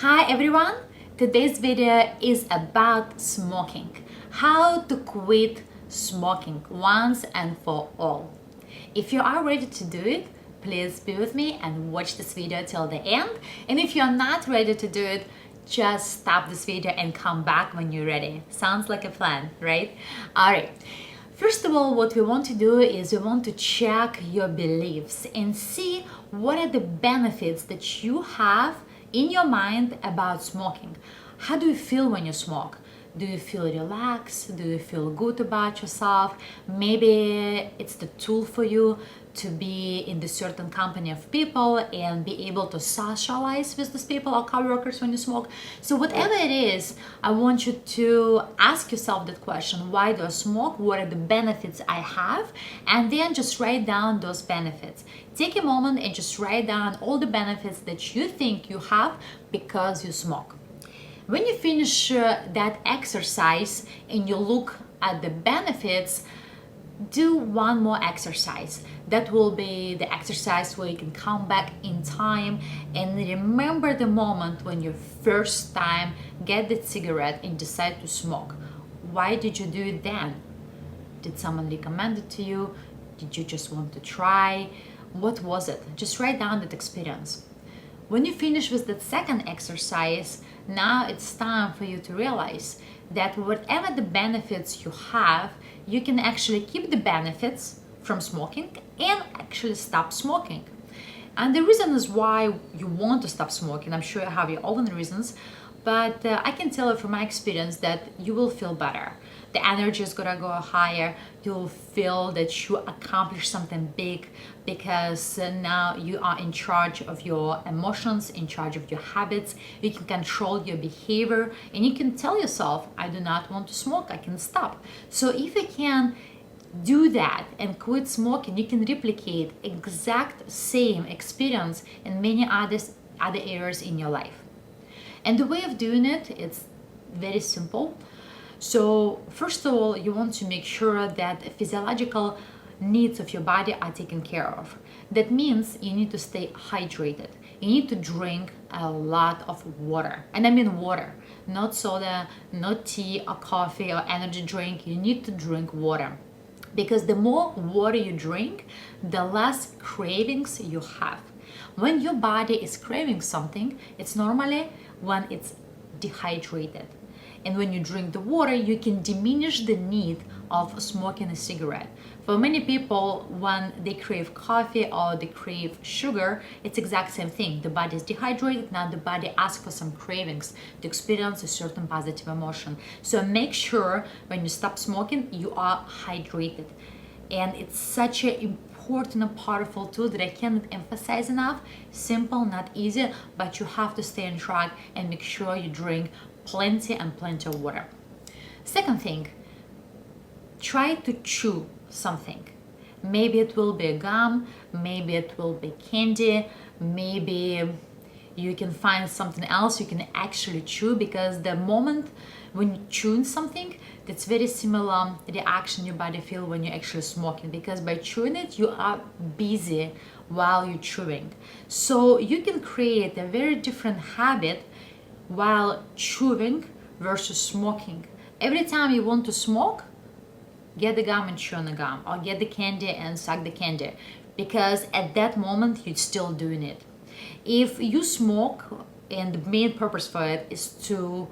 Hi everyone! Today's video is about smoking. How to quit smoking once and for all. If you are ready to do it, please be with me and watch this video till the end. And if you're not ready to do it, just stop this video and come back when you're ready. Sounds like a plan, right? Alright. First of all, what we want to do is we want to check your beliefs and see what are the benefits that you have in your mind about smoking. How do you feel when you smoke? Do you feel relaxed? Do you feel good about yourself? Maybe it's the tool for you to be in the certain company of people and be able to socialize with these people or coworkers when you smoke. So whatever it is, I want you to ask yourself that question: why do I smoke? What are the benefits I have? And then just write down those benefits. Take a moment and just write down all the benefits that you think you have because you smoke. When you finish that exercise and you look at the benefits, do one more exercise. That will be the exercise where you can come back in time and remember the moment when you first time get the cigarette and decide to smoke. Why did you do it then? Did someone recommend it to you? Did you just want to try? What was it? Just write down that experience. When you finish with that second exercise, now it's time for you to realize that whatever the benefits you have, you can actually keep the benefits from smoking and actually stop smoking. And the reason is why you want to stop smoking. I'm sure you have your own reasons, but I can tell you from my experience that you will feel better. The energy is gonna go higher. You'll feel that you accomplished something big because now you are in charge of your emotions, in charge of your habits. You can control your behavior and you can tell yourself, I do not want to smoke, I can stop. So if you can do that and quit smoking, you can replicate exact same experience in many other areas in your life. And the way of doing it, it's very simple. So first of all, you want to make sure that physiological needs of your body are taken care of. That means you need to stay hydrated. You need to drink a lot of water. And I mean water, not soda, not tea or coffee or energy drink. You need to drink water. Because the more water you drink, the less cravings you have. When your body is craving something, it's normally when it's dehydrated. And when you drink the water, you can diminish the need of smoking a cigarette. For many people, when they crave coffee or they crave sugar, it's exact same thing. The body is dehydrated, now the body asks for some cravings to experience a certain positive emotion. So make sure when you stop smoking, you are hydrated. And it's such an important and powerful tool that I cannot emphasize enough. Simple, not easy, but you have to stay on track and make sure you drink plenty and plenty of water. Second thing, try to chew something. Maybe it will be a gum, maybe it will be candy, maybe you can find something else you can actually chew, because the moment when you chew something, that's very similar reaction your body feel when you're actually smoking, because by chewing it you are busy while you're chewing. So you can create a very different habit while chewing versus smoking. Every time you want to smoke, get the gum and chew on the gum, or get the candy and suck the candy, because at that moment you're still doing it. If you smoke and the main purpose for it is to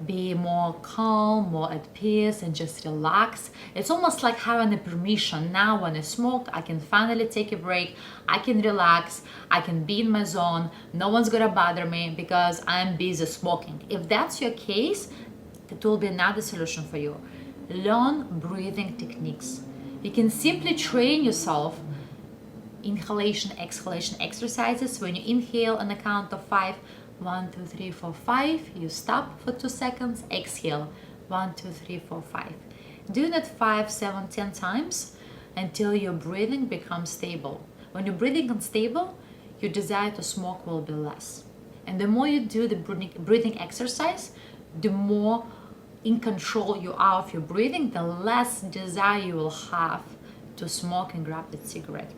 be more calm, more at peace and just relax, it's almost like having a permission. Now when I smoke, I can finally take a break, I can relax, I can be in my zone, no one's gonna bother me because I'm busy smoking. If that's your case, that will be another solution for you. Learn breathing techniques. You can simply train yourself inhalation, exhalation exercises. When you inhale on the count of 5, 1, 2, 3, 4, 5, you stop for 2 seconds, exhale, 1, 2, 3, 4, 5. Do that 5, 7, 10 times until your breathing becomes stable. When your breathing unstable, your desire to smoke will be less. And the more you do the breathing exercise, the more in control you are of your breathing, the less desire you will have to smoke and grab that cigarette.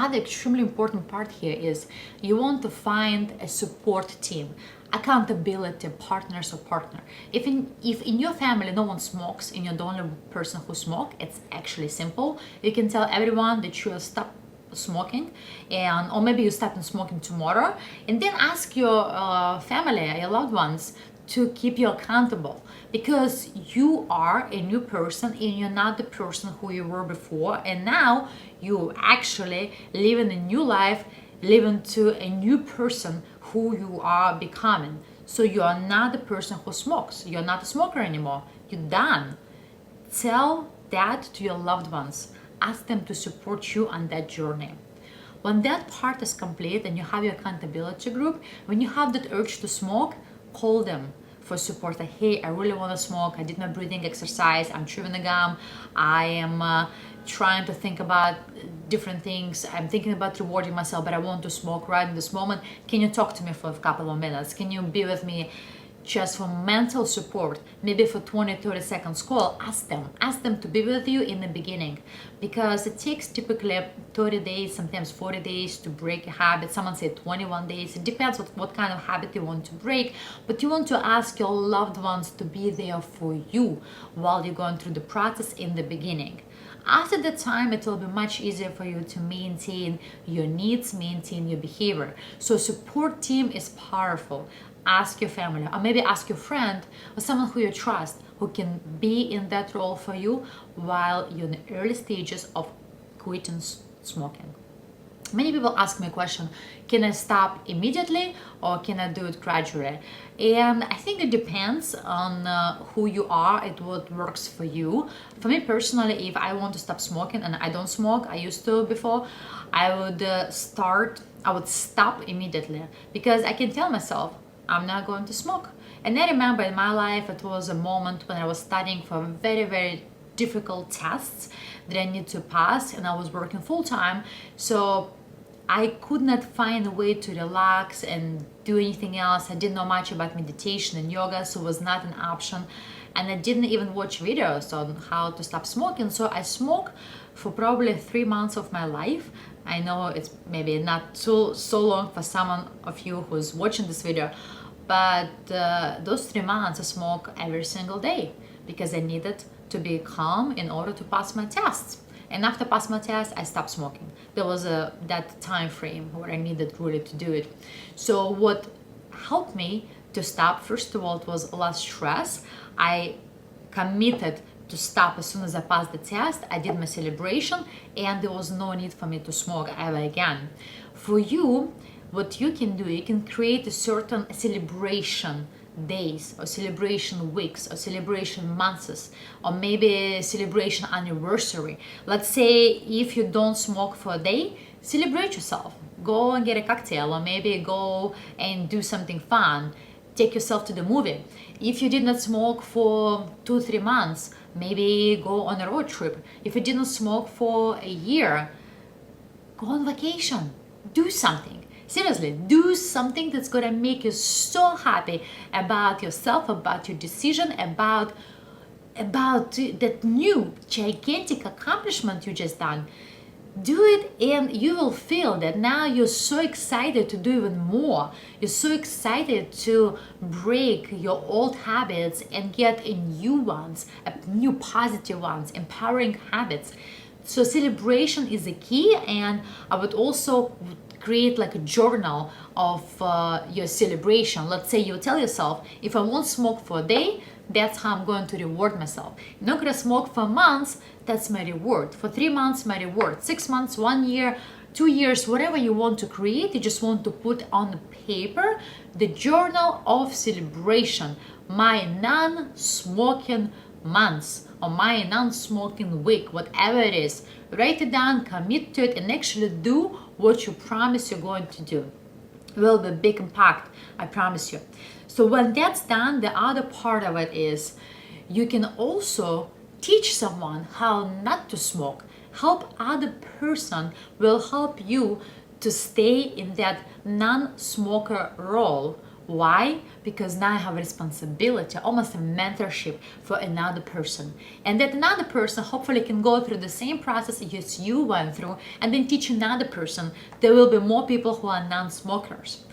Other extremely important part here is you want to find a support team, accountability partners or partner. If in your family no one smokes and you're the only person who smokes, it's actually simple. You can tell everyone that you will stop smoking, and or maybe you start smoking tomorrow, and then ask your family, your loved ones, to keep you accountable, because you are a new person and you're not the person who you were before, and now you actually living a new life, living to a new person who you are becoming. So you are not the person who smokes, you're not a smoker anymore, you're done. Tell that to your loved ones, ask them to support you on that journey. When that part is complete and you have your accountability group, when you have that urge to smoke, call them for support. Like, hey, I really want to smoke, I did my breathing exercise, I'm chewing the gum, I am trying to think about different things, I'm thinking about rewarding myself, but I want to smoke right in this moment. Can you talk to me for a couple of minutes? Can you be with me just for mental support, maybe for 20-30 seconds call? Ask them to be with you in the beginning, because it takes typically 30 days, sometimes 40 days to break a habit. Someone said 21 days. It depends what kind of habit you want to break, but you want to ask your loved ones to be there for you while you're going through the process in the beginning. After the time, it will be much easier for you to maintain your needs, maintain your behavior. So support team is powerful. Ask your family, or maybe ask your friend or someone who you trust, who can be in that role for you while you're in the early stages of quitting smoking. Many people ask me a question, can I stop immediately or can I do it gradually? And I think it depends on who you are and what works for you. For me personally, if I want to stop smoking, and I don't smoke, I used to before, I would stop immediately, because I can tell myself, I'm not going to smoke. And I remember in my life, it was a moment when I was studying for very, very difficult tests that I need to pass, and I was working full time. So I could not find a way to relax and do anything else. I didn't know much about meditation and yoga, so it was not an option. And I didn't even watch videos on how to stop smoking. So I smoked for probably 3 months of my life. I know it's maybe not so long for someone of you who's watching this video, but those 3 months I smoked every single day because I needed to be calm in order to pass my tests. And after pass my test, I stopped smoking. There was that time frame where I needed really to do it. So what helped me to stop, first of all, it was less stress. I committed to stop as soon as I passed the test. I did my celebration, and there was no need for me to smoke ever again. For you, what you can do, you can create a certain celebration days or celebration weeks or celebration months, or maybe a celebration anniversary. Let's say if you don't smoke for a day, celebrate yourself. Go and get a cocktail, or maybe go and do something fun. Take yourself to the movie. If you did not smoke for 2-3 months, maybe go on a road trip. If you didn't smoke for a year, go on vacation. Do something. Seriously, do something that's gonna make you so happy about yourself, about your decision, about that new gigantic accomplishment you just done. Do it, and you will feel that now you're so excited to do even more. You're so excited to break your old habits and get a new ones, new positive ones, empowering habits. So celebration is the key, and I would also create like a journal of your celebration. Let's say you tell yourself, if I won't smoke for a day, that's how I'm going to reward myself. I'm not gonna smoke for months, that's my reward. For 3 months, my reward. 6 months, 1 year, 2 years, whatever you want to create, you just want to put on paper the journal of celebration. My non-smoking months, or my non-smoking week, whatever it is. Write it down, commit to it, and actually do what you promise you're going to do. It will be a big impact, I promise you. So when that's done, the other part of it is you can also teach someone how not to smoke. Help other person will help you to stay in that non-smoker role Why? Because now I have a responsibility, almost a mentorship for another person. And that another person hopefully can go through the same process as you went through and then teach another person. There will be more people who are non-smokers.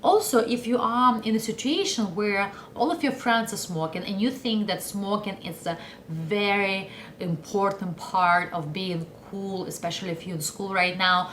Also, if you are in a situation where all of your friends are smoking and you think that smoking is a very important part of being cool, especially if you're in school right now,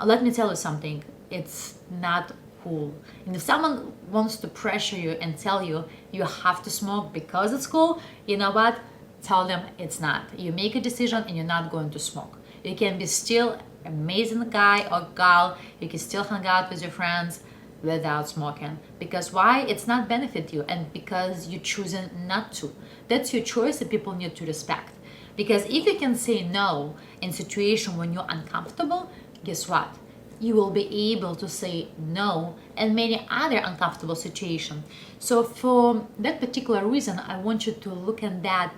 let me tell you something. It's not cool. And if someone wants to pressure you and tell you you have to smoke because it's cool, you know what? Tell them it's not. You make a decision and you're not going to smoke. You can be still amazing guy or gal. You can still hang out with your friends without smoking. Because why? It's not benefit you, and because you're choosing not to. That's your choice that people need to respect. Because if you can say no in situation when you're uncomfortable, guess what? You will be able to say no in many other uncomfortable situations. So for that particular reason, I want you to look at that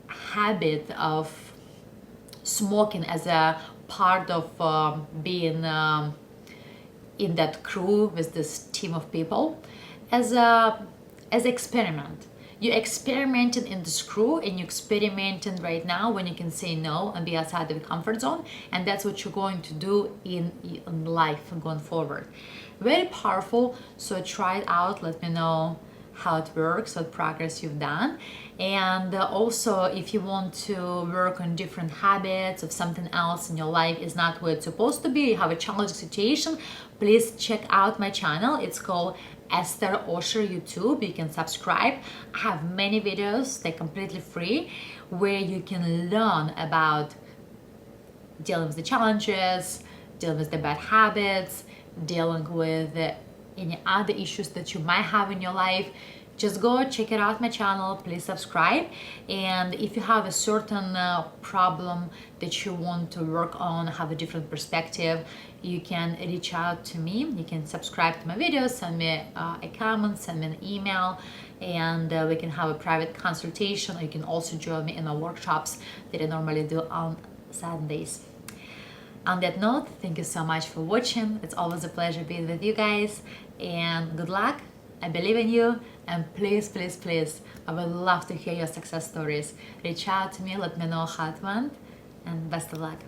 habit of smoking as a part of being in that crew with this team of people as experiment. You're experimenting in this crew and you're experimenting right now when you can say no and be outside of the comfort zone, and that's what you're going to do in life going forward. Very powerful. So try it out, let me know how it works, what progress you've done. And also, if you want to work on different habits, if something else in your life is not where it's supposed to be, you have a challenging situation, please check out my channel. It's called Ester Osher YouTube. You can subscribe. I have many videos, they're completely free, where you can learn about dealing with the challenges, dealing with the bad habits, dealing with any other issues that you might have in your life. Just go check it out my channel, please subscribe. And if you have a certain problem that you want to work on, have a different perspective, you can reach out to me. You can subscribe to my videos, send me a comment, send me an email, and we can have a private consultation. Or you can also join me in my workshops that I normally do on Saturdays. On that note, thank you so much for watching. It's always a pleasure being with you guys, and good luck. I believe in you, and please, please, please, I would love to hear your success stories. Reach out to me, let me know how it went, and best of luck.